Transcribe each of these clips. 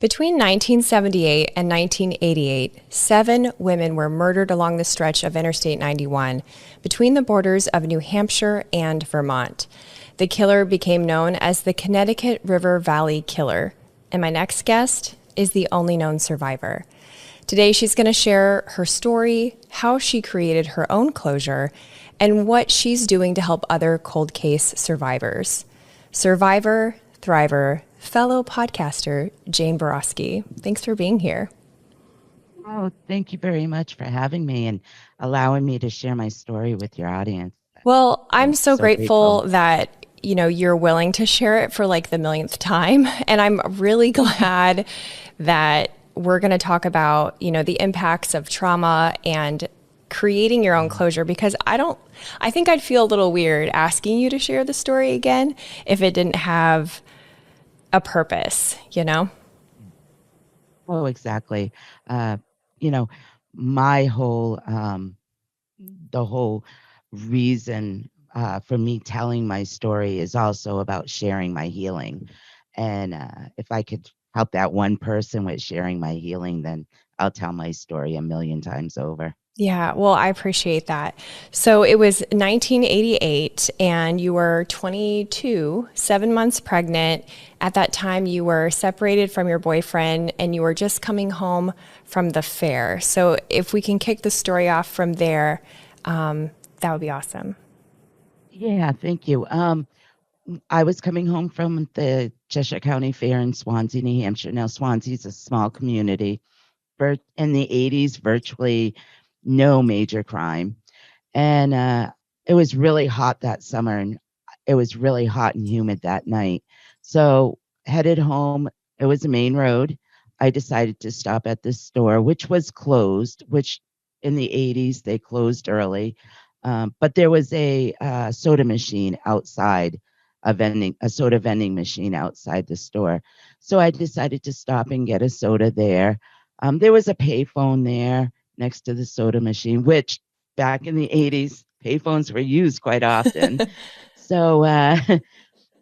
Between 1978 and 1988, 7 women were murdered along the stretch of Interstate 91 between the borders of New Hampshire and Vermont. The killer became known as the Connecticut River Valley Killer. And my next guest is the only known survivor. Today, she's going to share her story, how she created her own closure, and what she's doing to help other cold case survivors. Survivor, thriver, fellow podcaster Jane Boroski. Thanks for being here. Oh, thank you very much for having me and allowing me to share my story with your audience. Well, I'm I'm so so grateful grateful. that you're willing to share it for like the millionth time, and I'm really glad that we're going to talk about, the impacts of trauma and creating your own closure, because I think I'd feel a little weird asking you to share the story again if it didn't have a purpose. Oh, exactly. Uh, you know, my whole, the whole reason for me telling my story is also about sharing my healing. And if I could help that one person with sharing my healing, then I'll tell my story a million times over. Yeah, well, I appreciate that. So it was 1988, and you were 22, 7 months pregnant. At that time, you were separated from your boyfriend, and you were just coming home from the fair. So if we can kick the story off from there, that would be awesome. Yeah, thank you. I was coming home from the Cheshire County Fair in Swansea, New Hampshire. Now, Swansea is a small community. In the 80s, virtually no major crime. And it was really hot that summer, and it was really hot and humid that night. So, headed home, it was a main road. I decided to stop at this store, which was closed, which in the 80s they closed early. But there was a soda machine outside, a soda vending machine outside the store. So I decided to stop and get a soda there. There was a payphone there next to the soda machine, which back in the 80s, payphones were used quite often. So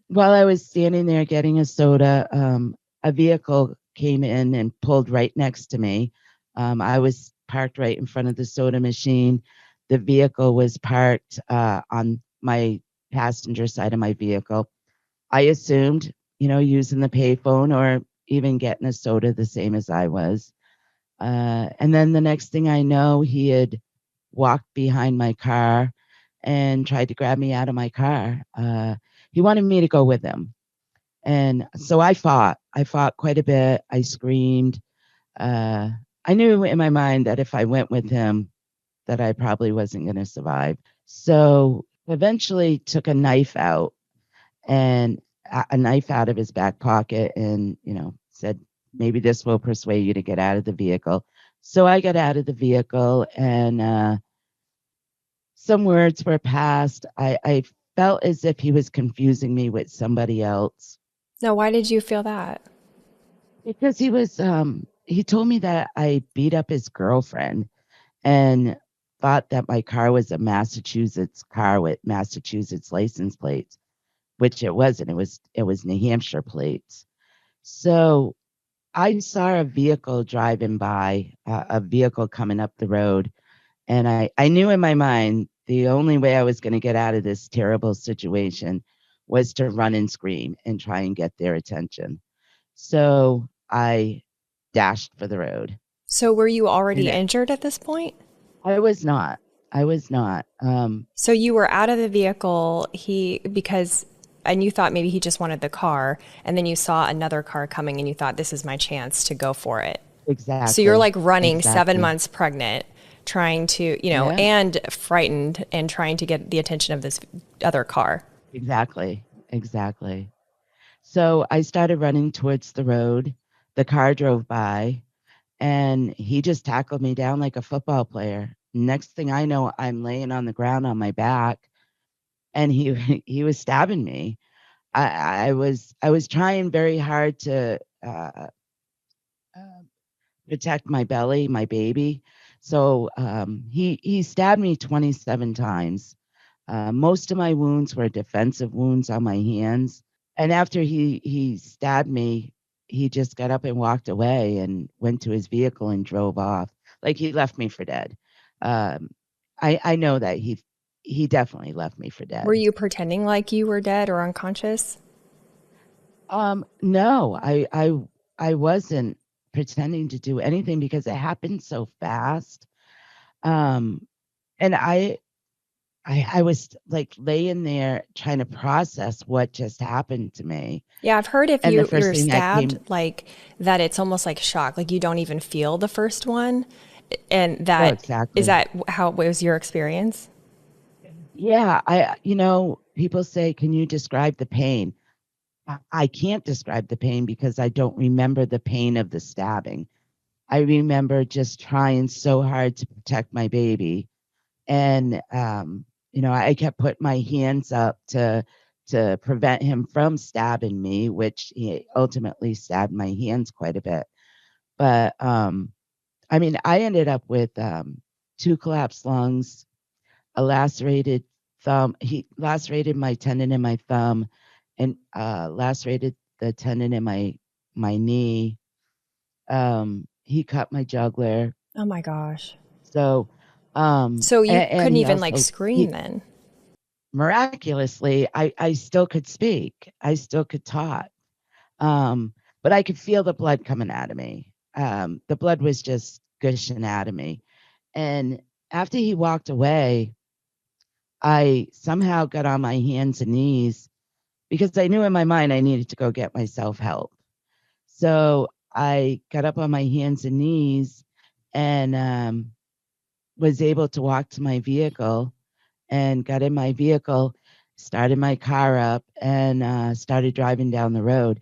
while I was standing there getting a soda, a vehicle came in and pulled right next to me. I was parked right in front of the soda machine. The vehicle was parked on my passenger side of my vehicle. I assumed, using the payphone or even getting a soda the same as I was. And then the next thing I know, he had walked behind my car and tried to grab me out of my car. He wanted me to go with him. And so I fought. I fought quite a bit. I screamed. Uh, I knew in my mind that if I went with him, that I probably wasn't going to survive. So eventually took a knife out and a knife out of his back pocket and, said, maybe this will persuade you to get out of the vehicle. So I got out of the vehicle and some words were passed. I felt as if he was confusing me with somebody else Now, why did you feel that? because he told me that I beat up his girlfriend and thought that my car was a Massachusetts car with Massachusetts license plates, which it wasn't. It was New Hampshire plates. So I saw a vehicle driving by, a vehicle coming up the road, and I knew in my mind the only way I was going to get out of this terrible situation was to run and scream and try and get their attention. So I dashed for the road. So were you already And injured at this point? I was not. I was not. So you were out of the vehicle, and you thought maybe he just wanted the car, and then you saw another car coming and you thought, this is my chance to go for it. So you're Exactly. like running, seven Exactly. months pregnant, trying to, Yeah, and frightened and trying to get the attention of this other car. exactly. Exactly. So I started running towards the road. The car drove by and he just tackled me down like a football player. Next thing I know, I'm laying on the ground on my back and he he was stabbing me. I was trying very hard to uh, protect my belly, my baby. So he stabbed me 27 times. Most of my wounds were defensive wounds on my hands. And after he stabbed me, he just got up and walked away and went to his vehicle and drove off. Like, he left me for dead. Um, I know that he definitely left me for Were dead. you pretending like you were dead or unconscious? No, I wasn't pretending to do anything because it happened so fast. Um, and I was like laying there trying to process what just happened to me. Yeah, I've heard if And the first you're thing that stabbed, came, like that, it's almost like shock. Like you don't even feel the first one, and oh, that is exactly. that how it was your experience? Yeah, people say, can you describe the pain? I can't describe the pain because I don't remember the pain of the stabbing. I remember just trying so hard to protect my baby. And, I kept putting my hands up to prevent him from stabbing me, which he ultimately stabbed my hands quite a bit. But, I mean, I ended up with, 2 collapsed lungs, a lacerated thumb. He lacerated my tendon in my thumb and, lacerated the tendon in my knee. He cut my jugular. Oh my gosh. So, So you and couldn't he even like also scream he then? miraculously, I still could speak. I still could talk. Um, but I could feel the blood coming out of me. The blood was just gushing out of me. And after he walked away, I somehow got on my hands and knees because I knew in my mind I needed to go get myself help. So I got up on my hands and knees and was able to walk to my vehicle and got in my vehicle, started my car up, and started driving down the road.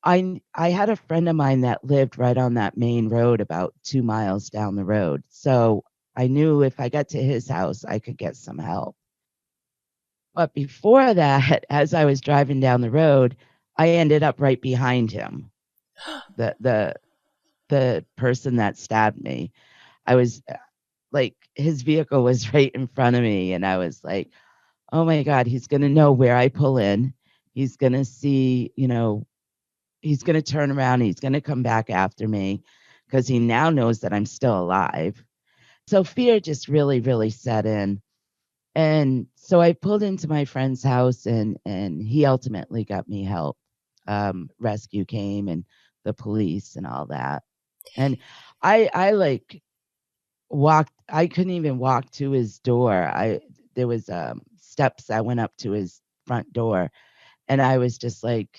I had a friend of mine that lived right on that main road about 2 miles down the road. So I knew if I got to his house, I could get some help. But before that, as I was driving down the road, I ended up right behind him. The the person that stabbed me. I was like, his vehicle was right in front of me, and I was like, oh my God, he's gonna know where I pull in. He's gonna see, he's gonna turn around, he's gonna come back after me because he now knows that I'm still alive. So fear just really, really set in. And so I pulled into my friend's house and he ultimately got me help. Rescue came and the police and all that. And I like walked, I couldn't even walk to his door. There was steps that went up to his front door. And I was just like,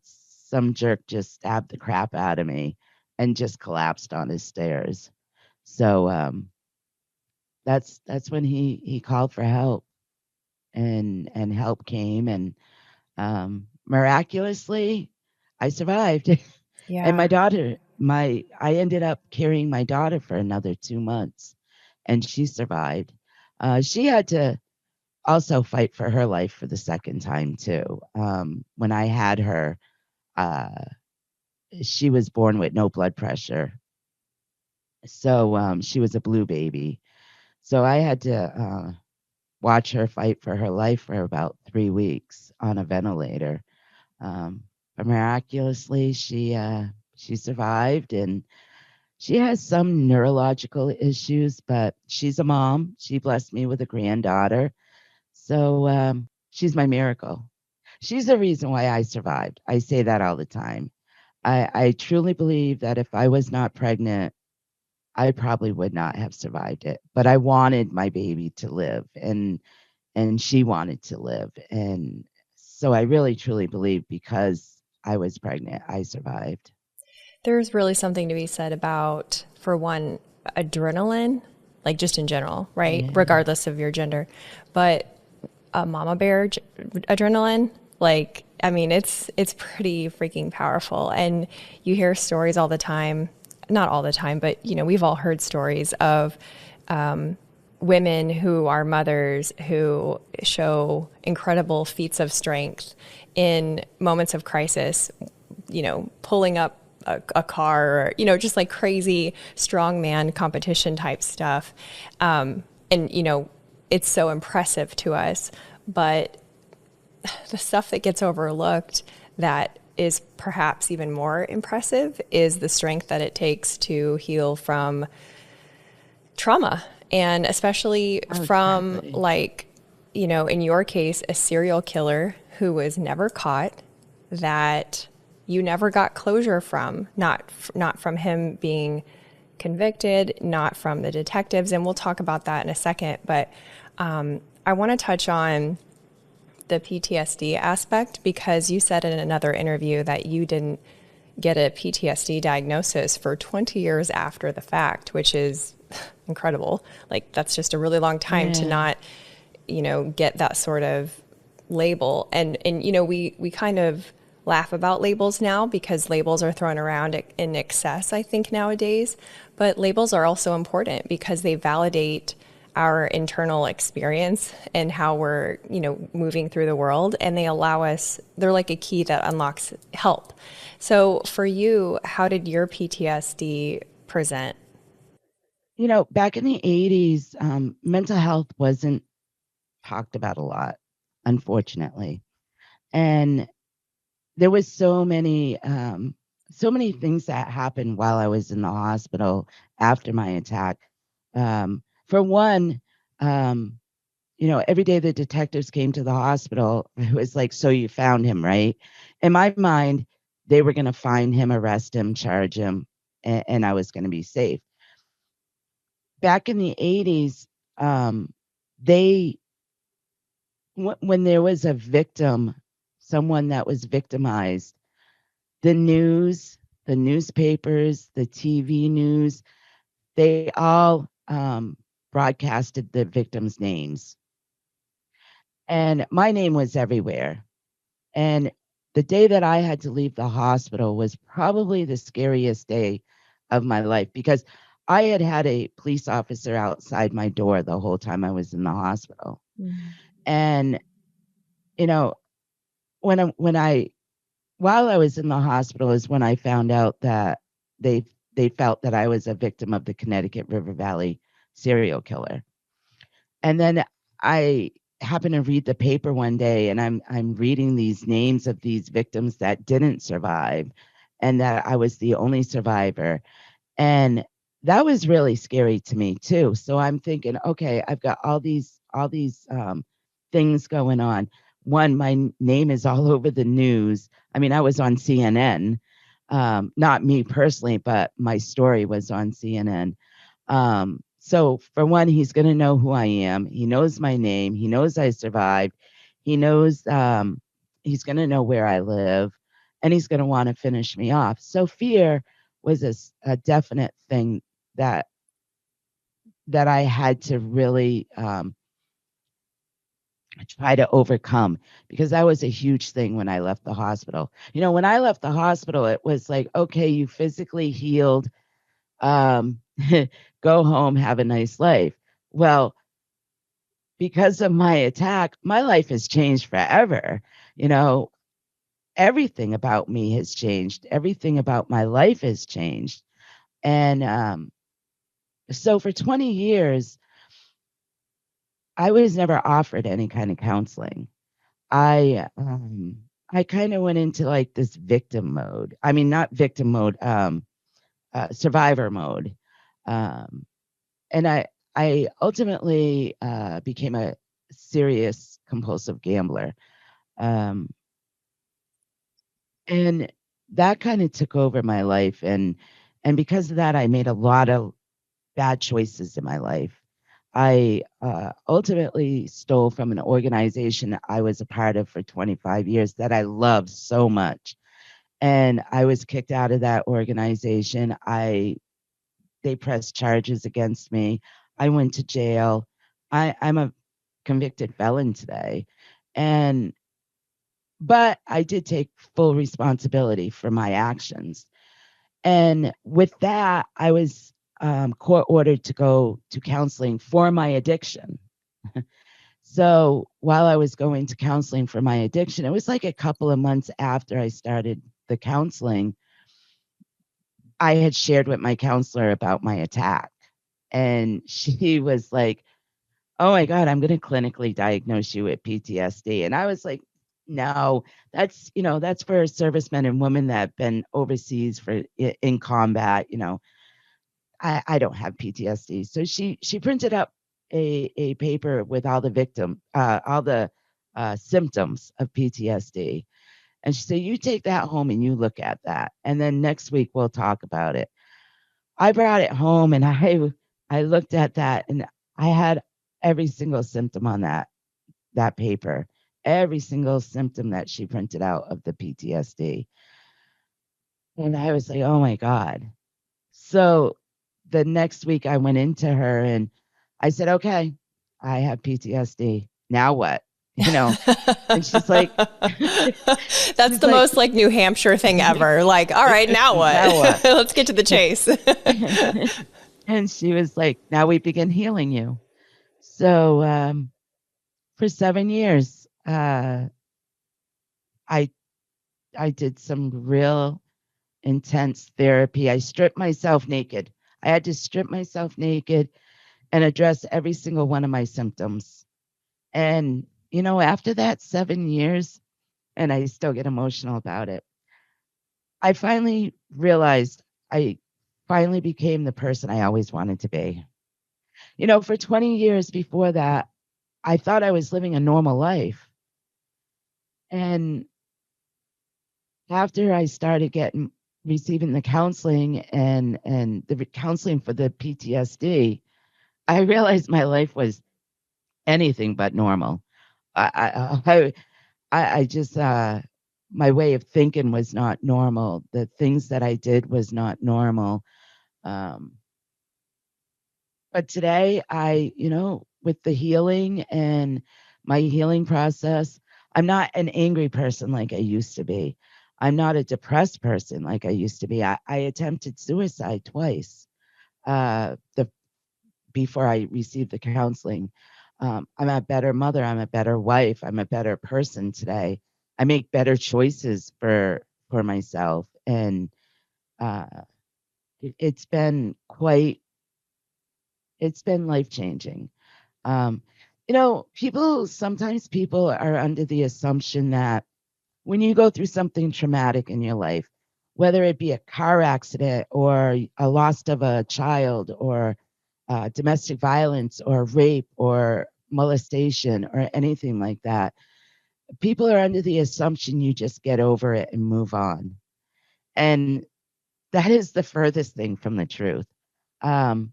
some jerk just stabbed the crap out of me and just collapsed on his stairs. So that's when he called for help and help came and miraculously I survived. And my Yeah. daughter, I ended up carrying my daughter for another 2 months and she survived. She had to also fight for her life for the second time too. When I had her, uh, she was born with no blood pressure. So she was a blue baby. So I had to watch her fight for her life for about 3 weeks on a ventilator. Um, but miraculously, she survived, and she has some neurological issues, but she's a mom. She blessed me with a granddaughter, so she's my miracle. She's the reason why I survived. I say that all the time. I truly believe that if I was not pregnant, I probably would not have survived it. But I wanted my baby to live, and she wanted to live. And so I really truly believe because I was pregnant, I survived. There's really something to be said about, for one, adrenaline, like just in general, right? Yeah. Regardless of your gender. But a mama bear adrenaline, like, I mean, it's pretty freaking powerful. And you hear stories all the time, not all the time, but we've all heard stories of women who are mothers who show incredible feats of strength in moments of crisis, pulling up a car, or, just like crazy strongman competition type stuff. And, it's so impressive to us. But the stuff that gets overlooked, that is perhaps even more impressive is the strength that it takes to heal from trauma, and especially Oh, from, exactly. like, in your case, a serial killer who was never caught, that you never got closure from, not from him being convicted, not from the detectives, and we'll talk about that in a second. But I want to touch on the PTSD aspect, because you said in another interview that you didn't get a PTSD diagnosis for 20 years after the fact, which is incredible. Like, that's just a really long time to Yeah. not, get that sort of label. And we kind of laugh about labels now because labels are thrown around in excess, I think, nowadays. But labels are also important because they validate our internal experience and how we're, moving through the world, and they allow us, they're like a key that unlocks help. So for you, how did your PTSD present? Back in the 80s, mental health wasn't talked about a lot, unfortunately. And there was so many things that happened while I was in the hospital after my attack. For one, um, every day the detectives came to the hospital, it was like, so you found him, right? In my mind, they were going to find him, arrest him, charge him, and I was going to be safe. Back in the 80s, they when there was a victim, someone that was victimized, the news, the newspapers, the TV news, they all broadcasted the victims' names. And my name was everywhere. And the day that I had to leave the hospital was probably the scariest day of my life, because I had had a police officer outside my door the whole time I was in the hospital. And, you know, when I while I was in the hospital is when I found out that they they felt that I was a victim of the Connecticut River Valley serial killer. And then I happened to read the paper one day, and I'm reading these names of these victims that didn't survive, and that I was the only survivor. And that was really scary to me too. So I'm thinking, okay, I've got all these things going on. One, my name is all over the news. I mean, I was on CNN, not me personally, but my story was on CNN. So for one, he's going to know who I am. He knows my name. He knows I survived. He knows he's going to know where I live, and he's going to want to finish me off. So fear was a definite thing that I had to really try to overcome, because that was a huge thing when I left the hospital. When I left the hospital, it was like, okay, you physically healed, um, go home, have a nice life. Well, because of my attack, my life has changed forever. You know, everything about me has changed. Everything about my life has changed. And so for 20 years, I was never offered any kind of counseling. I kind of went into like this victim mode. I mean, not victim mode, survivor mode. Um, and I ultimately became a serious compulsive gambler. Um, and that kind of took over my life, and because of that, I made a lot of bad choices in my life. I ultimately stole from an organization that I was a part of for 25 years that I loved so much. And I was kicked out of that organization. They pressed charges against me. I went to jail. I'm a convicted felon today. And but I did take full responsibility for my actions. And with that, I was court ordered to go to counseling for my addiction. So while I was going to counseling for my addiction, it was like a couple of months after I started the counseling, I had shared with my counselor about my attack. And she was like, oh my God, I'm going to clinically diagnose you with PTSD. And I was like, No, that's for servicemen and women that have been overseas in combat. I don't have PTSD. So she printed up a paper with all the symptoms of PTSD. And she said, you take that home and you look at that. And then next week we'll talk about it. I brought it home and I looked at that and I had every single symptom on that paper, every single symptom that she printed out of the PTSD. And I was like, oh my God. So the next week I went into her and I said, okay, I have PTSD. Now what? And she's like, That's she's the like, most like New Hampshire thing ever. Like, all right, now what? now what? Let's get to the chase. And she was like, now we begin healing you. So for 7 years, I I did some real intense therapy. I stripped myself naked. I had to strip myself naked and address every single one of my symptoms. And, after that 7 years, and I still get emotional about it, I finally realized I finally became the person I always wanted to be. For 20 years before that, I thought I was living a normal life. And after I started receiving the counseling and the counseling for the PTSD, I realized my life was anything but normal. I just my way of thinking was not normal. The things that I did was not normal. Um, but today, with the healing and my healing process, I'm not an angry person like I used to be. I'm not a depressed person like I used to be. I attempted suicide twice. The Before I received the counseling. I'm a better mother. I'm a better wife. I'm a better person today. I make better choices for myself, and uh, it's been it's been life changing. Um, sometimes people are under the assumption that when you go through something traumatic in your life, whether it be a car accident or a loss of a child or domestic violence or rape or molestation or anything like that, people are under the assumption you just get over it and move on. And that is the furthest thing from the truth. Um,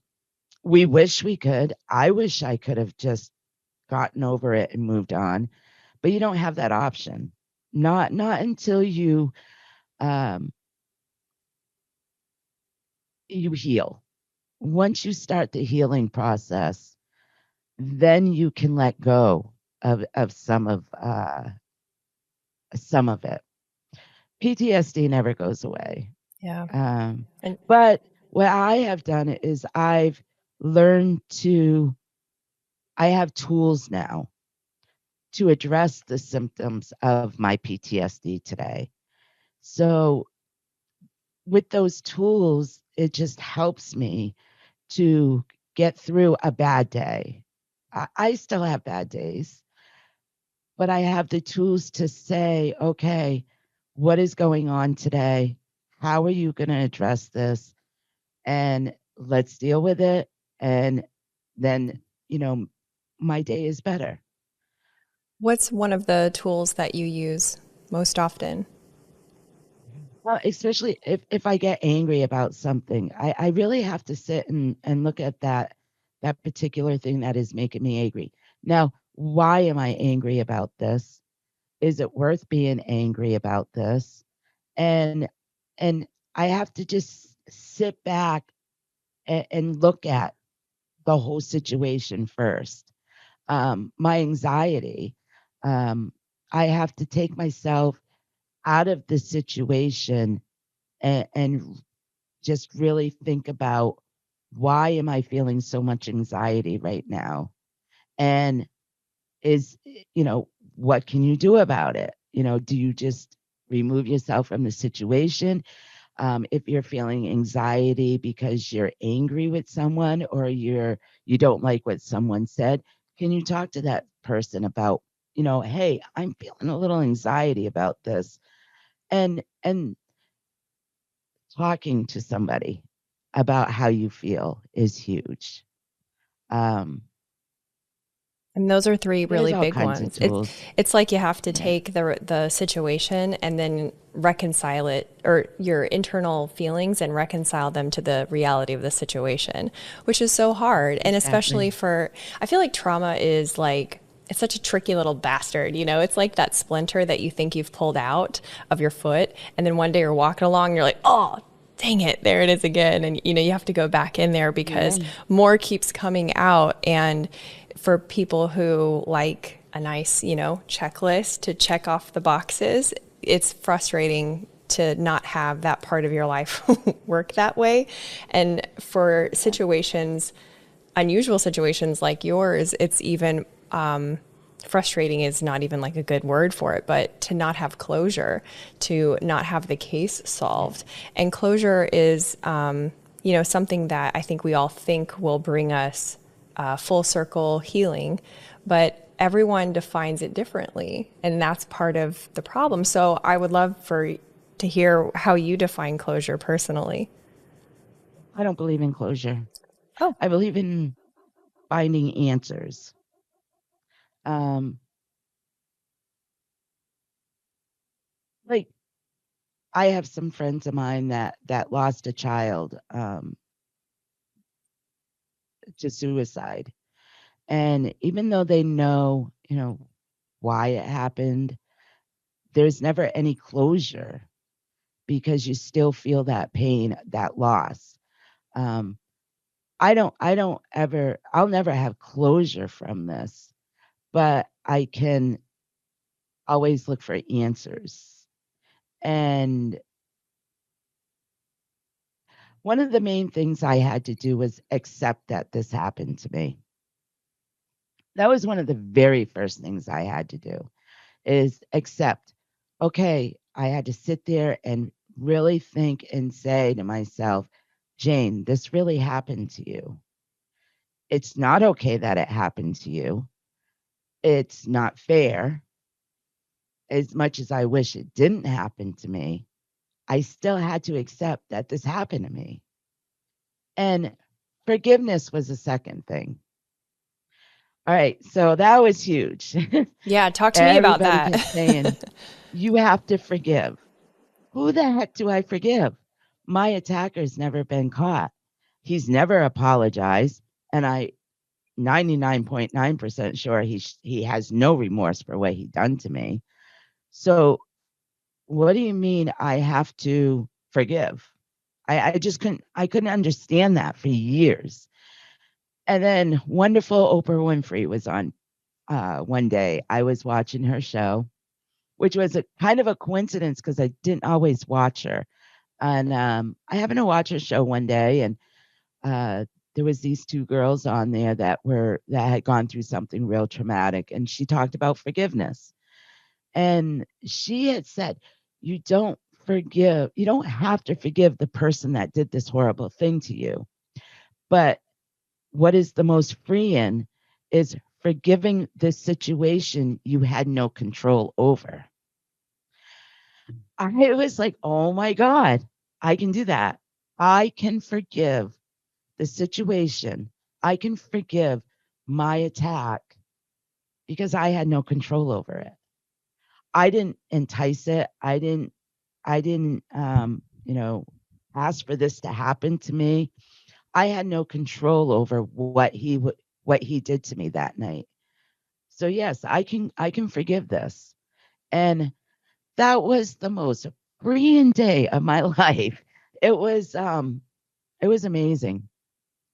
we wish we could. I wish I could have just gotten over it and moved on, but you don't have that option. Not until um, you heal. Once you start the healing process, then you can let go of some of it. PTSD never goes away. Yeah. Um, And but what I have done is learned to, I have tools now to address the symptoms of my PTSD today. So with those tools, it just helps me to get through a bad day. I still have bad days, but I have the tools to say, okay, what is going on today? How are you going to address this? And let's deal with it. And then, my day is better. what's one of the tools that you use most often? Well, especially if I get angry about something, I really have to sit and look at that particular thing that is making me angry. Now, why am I angry about this? Is it worth being angry about this? And and I have to just sit back and look at the whole situation first. My anxiety, um, I have to take myself out of the situation and just really think about, why am I feeling so much anxiety right now? And is, what can you do about it? Do you just remove yourself from the situation? If you're feeling anxiety because you're angry with someone or you don't like what someone said, can you talk to that person about hey, I'm feeling a little anxiety about this. And talking to somebody about how you feel is huge. Um, And those are three there's really all big kinds of ones. tools. It's like you have to Yeah, take the situation and then reconcile it, or your internal feelings, and reconcile them to the reality of the situation, which is so hard. And especially exactly. for, I feel like trauma is like, it's such a tricky little bastard, you know? It's like that splinter that you think you've pulled out of your foot, and then one day you're walking along and you're like, oh, dang it, there it is again. And you have to go back in there Yeah. because more keeps coming out. And for people who like a nice, checklist to check off the boxes, it's frustrating to not have that part of your life work that way. And for situations, unusual situations like yours, it's even frustrating is not even like a good word for it, but to not have closure, to not have the case solved. And closure is, something that I think we all think will bring us full circle healing, but everyone defines it differently. And that's part of the problem. So I would love to hear how you define closure personally. I don't believe in closure. Oh, I believe in finding answers. Um, like I have some friends of mine that lost a child to suicide. And even though they know, why it happened, there's never any closure because you still feel that pain, that loss. Um, I'll never have closure from this, but I can always look for answers. And one of the main things I had to do was accept that this happened to me. That was one of the very first things I had to do is accept, okay, I had to sit there and really think and say to myself, Jane, this really happened to you. It's not okay that it happened to you. It's not fair. As much as I wish it didn't happen to me, I still had to accept that this happened to me. And forgiveness was the second thing. All right, so that was huge. yeah. Talk to me about Everybody that. kept saying, you have to forgive. Who the heck do I forgive? My attacker's never been caught. He's never apologized, and I 99.9% sure he has no remorse for what he done to me. So what do you mean I have to forgive? I just couldn't understand that for years. And then wonderful Oprah Winfrey was on one day. I was watching her show, which was a kind of a coincidence because I didn't always watch her. And I happened to watch her show one day, and uh, there was these two girls on there that had gone through something real traumatic, and she talked about forgiveness. And she had said, you don't have to forgive the person that did this horrible thing to you. But what is the most freeing is forgiving the situation you had no control over. I was like, oh my God, I can do that. I can forgive the situation. I can forgive my attack because I had no control over it. I didn't entice it. I didn't ask for this to happen to me. I had no control over what he did to me that night. So yes, I can forgive this. And that was the most freeing day of my life. It was amazing.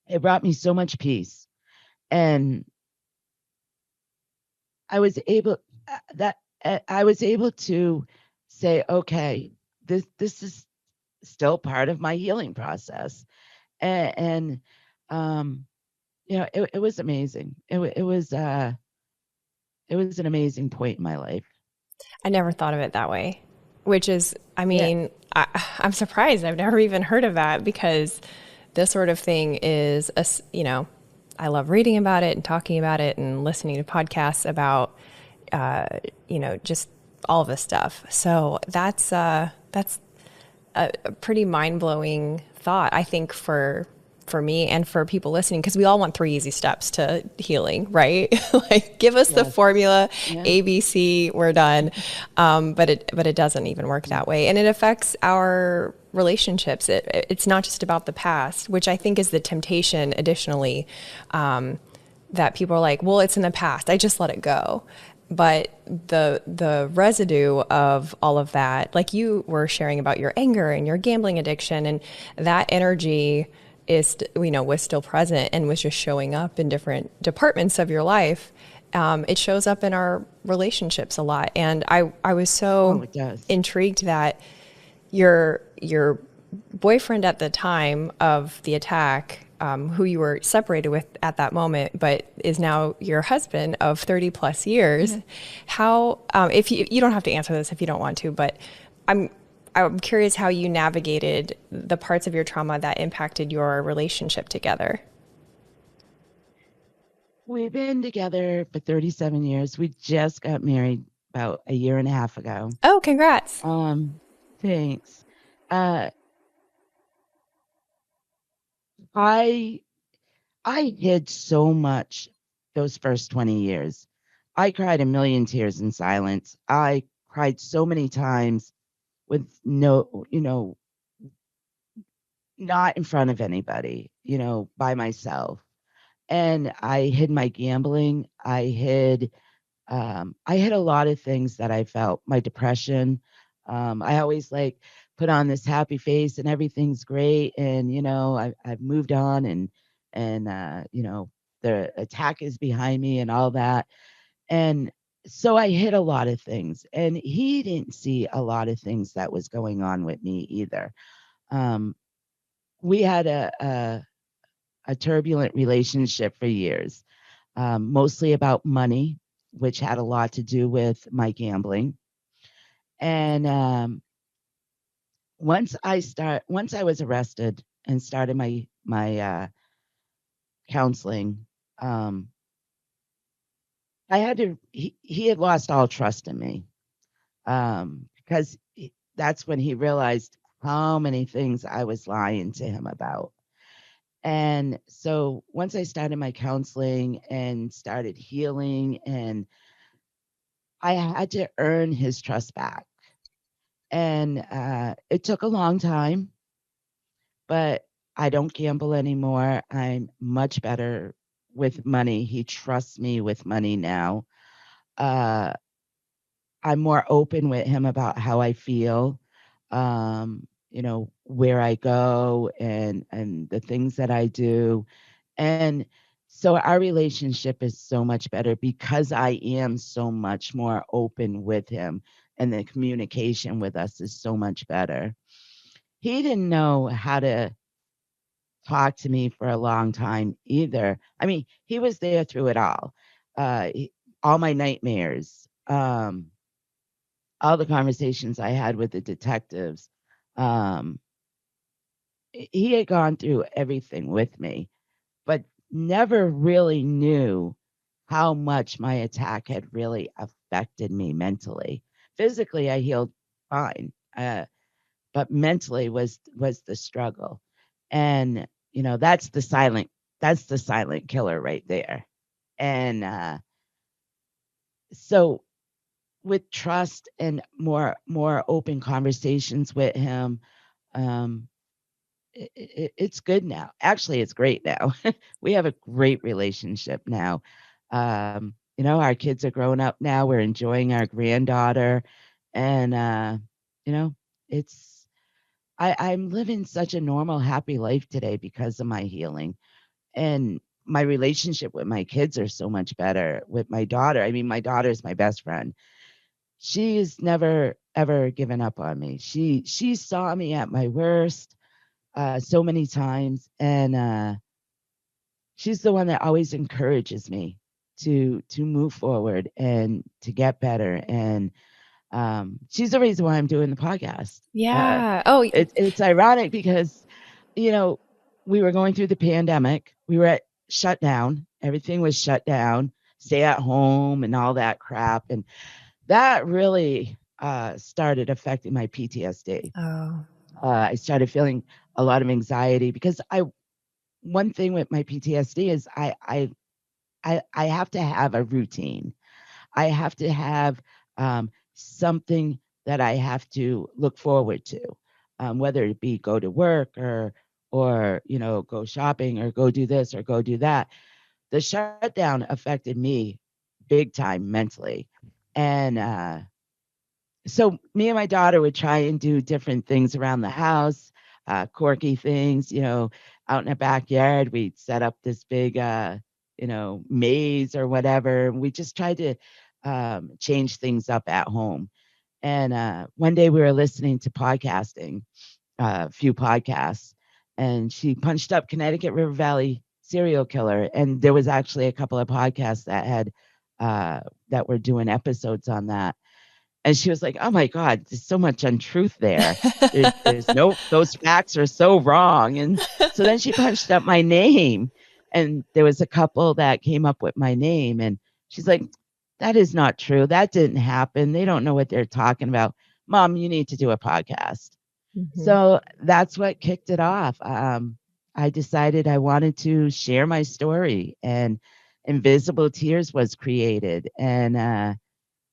It brought me so much peace. And I was able that I was able to say, okay, this is still part of my healing process. And it was amazing. It was an amazing point in my life. I never thought of it that way, which is, I Yeah. mean, I'm surprised. I've never even heard of that because this sort of thing is, I love reading about it and talking about it and listening to podcasts about just all of this stuff. So that's a pretty mind blowing thought, I think, for me and for people listening, because we all want 3 easy steps to healing, right? Like, give us the Yes. formula, Yeah. ABC, we're done. But it doesn't even work that way, and it affects our relationships. It's not just about the past, which I think is the temptation. Additionally, that people are like, well, it's in the past, I just let it go. But the residue of all of that, like you were sharing about your anger and your gambling addiction, and that energy is, was still present and was just showing up in different departments of your life. It shows up in our relationships a lot. And I was Oh, so it does. intrigued that your boyfriend at the time of the attack, who you were separated with at that moment, but is now your husband of 30 plus years. How, if you don't have to answer this if you don't want to, but I'm curious how you navigated the parts of your trauma that impacted your relationship together. We've been together for 37 years. We just got married about a year and a half ago. Oh, congrats. Um, Thanks. Uh, I I hid so much those first 20 years. I cried a million tears in silence. I cried so many times with no, not in front of anybody, by myself. And I hid my gambling. I hid a lot of things that I felt, my depression. I always put on this happy face and everything's great. And, I've moved on and the attack is behind me and all that. And so I hid a lot of things and he didn't see a lot of things that was going on with me either. Um, we had a turbulent relationship for years, mostly about money, which had a lot to do with my gambling. And once I was arrested and started my counseling, um, I had to. He had lost all trust in me because that's when he realized how many things I was lying to him about. And so once I started my counseling and started healing, and I had to earn his trust back. And it took a long time, but I don't gamble anymore. I'm much better with money. He trusts me with money now. Uh, I'm more open with him about how I feel, where I go and the things that I do. And so our relationship is so much better because I am so much more open with him and the communication with us is so much better. He didn't know how to talk to me for a long time either. I mean, he was there through it all. All my nightmares, all the conversations I had with the detectives. Um, he had gone through everything with me, but never really knew how much my attack had really affected me mentally. Physically, I healed fine, but mentally was the struggle, and that's the silent killer right there. And so with trust and more open conversations with him, um, it's good now. Actually, it's great now. We have a great relationship now. Our kids are growing up now. We're enjoying our granddaughter, and you know, it's I'm living such a normal, happy life today because of my healing. And my relationship with my kids are so much better. With my daughter, I mean, my daughter is my best friend. She's never ever given up on me. She saw me at my worst so many times, and she's the one that always encourages me to move forward and to get better. And she's the reason why I'm doing the podcast. Yeah. Oh, It's ironic because you know we were going through the pandemic. We were at shut down. Everything was shut down. stay at home and all that crap. And that really started affecting my PTSD. Oh, I started feeling a lot of anxiety because one thing with my PTSD is I have to have a routine. I have to have something that I have to look forward to, whether it be go to work or go shopping or go do this or go do that. The shutdown affected me big time mentally, and so me and my daughter would try and do different things around the house, quirky things, out in the backyard. We'd set up this big, maze or whatever. And we just tried to change things up at home. And one day we were listening to podcasting, a few podcasts, and she punched up Connecticut River Valley serial killer. And there was actually a couple of podcasts that were doing episodes on that. And she was like, "Oh my God, there's so much untruth there. There's no, those facts are so wrong." And so then she punched up my name, and there was a couple that came up with my name, and she's like, "That is not true. That didn't happen. They don't know what they're talking about. Mom, you need to do a podcast." mhm. So that's what kicked it off. I decided I wanted to share my story, and Invisible Tears was created. And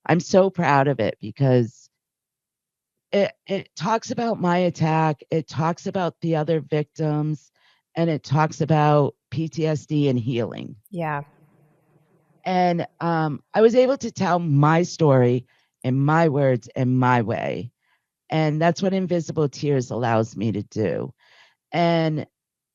I'm so proud of it because it talks about my attack, it talks about the other victims, and it talks about PTSD and healing. Yeah, And I was able to tell my story in my words and my way. And that's what Invisible Tears allows me to do. And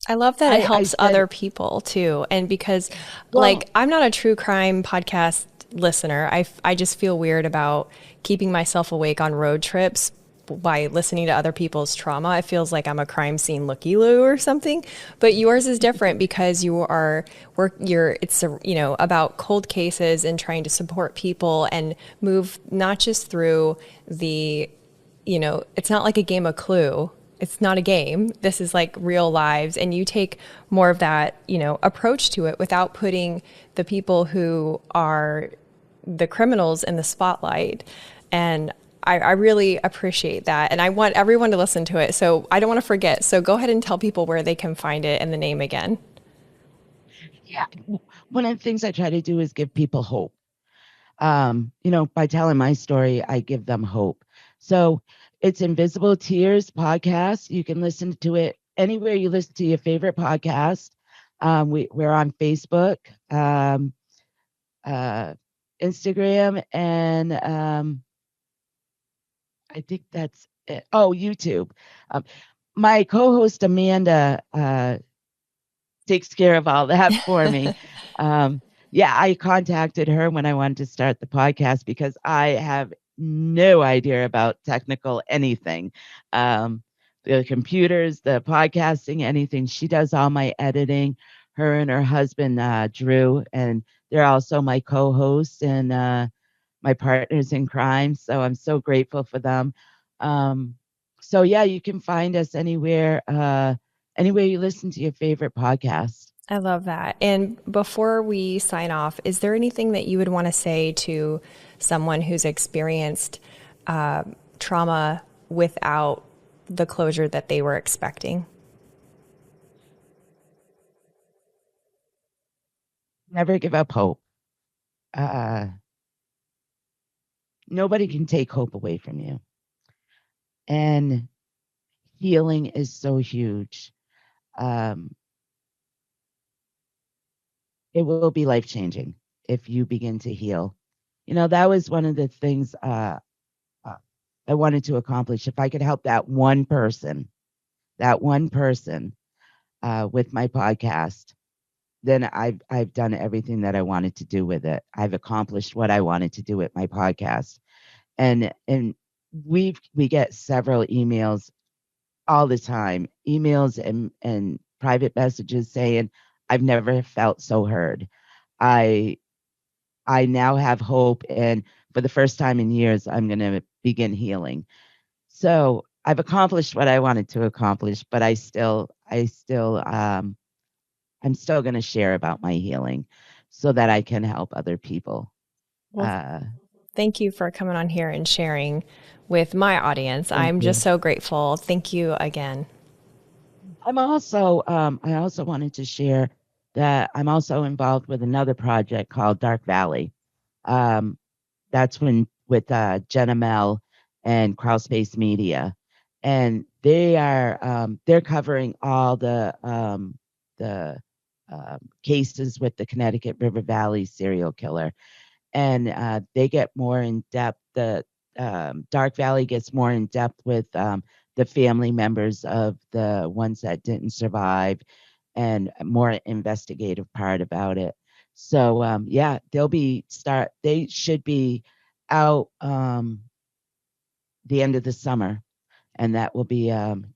I love that it I helps said, other people too. And because, well, like, I'm not a true crime podcast listener, I just feel weird about keeping myself awake on road trips by listening to other people's trauma. It feels like I'm a crime scene looky-loo or something. But yours is different because it's about cold cases and trying to support people and move not just through the it's not like a game of Clue. It's not a game. This is like real lives. And you take more of that, approach to it without putting the people who are the criminals in the spotlight. And I really appreciate that. And I want everyone to listen to it. So I don't want to forget. So go ahead and tell people where they can find it and the name again. yeah, one of the things I try to do is give people hope. By telling my story, I give them hope. So it's Invisible Tears podcast. You can listen to it anywhere you listen to your favorite podcast. We're on Facebook, uh, Instagram, and I think that's it. Oh, YouTube. Um, my co-host Amanda takes care of all that for me. Um, yeah, I contacted her when I wanted to start the podcast because I have no idea about technical anything. Um, the computers, the podcasting, anything. She does all my editing. Her and her husband, Drew, and they're also my co-hosts and my partners in crime. So I'm so grateful for them. Um, so yeah, you can find us anywhere you listen to your favorite podcast. I love that. And before we sign off, is there anything that you would want to say to someone who's experienced trauma without the closure that they were expecting? Never give up hope. Uh, Nobody can take hope away from you. And healing is so huge. Um, it will be life changing if you begin to heal. That was one of the things uh, I wanted to accomplish. If I could help that one person with my podcast, then I've done everything that I wanted to do with it. I've accomplished what I wanted to do with my podcast. And we get several emails all the time, emails and private messages saying, "I've never felt so heard. I I now have hope, and for the first time in years, I'm going to begin healing." So I've accomplished what I wanted to accomplish, but I'm still going to share about my healing. so that I can help other people. Well, thank you for coming on here and sharing with my audience. I'm You. just so grateful. Thank you again. I also wanted to share that I'm also involved with another project called Dark Valley. Um, that's when with Jenna Mel and Crawlspace Media, and they're covering all the cases with the Connecticut River Valley serial killer, and they get more in depth. The Dark Valley gets more in depth with the family members of the ones that didn't survive, and a more investigative part about it. So yeah, they should be out the end of the summer, and that will be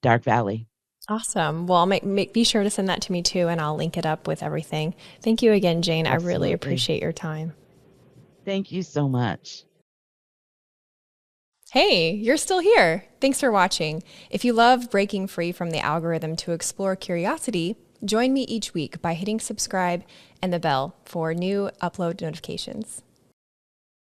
Dark Valley. Awesome. Well, be sure to send that to me too, and I'll link it up with everything. Thank you again, Jane. I really Absolutely. appreciate your time. Thank you so much. Hey, you're still here. Thanks for watching. If you love breaking free from the algorithm to explore curiosity, join me each week by hitting subscribe and the bell for new upload notifications.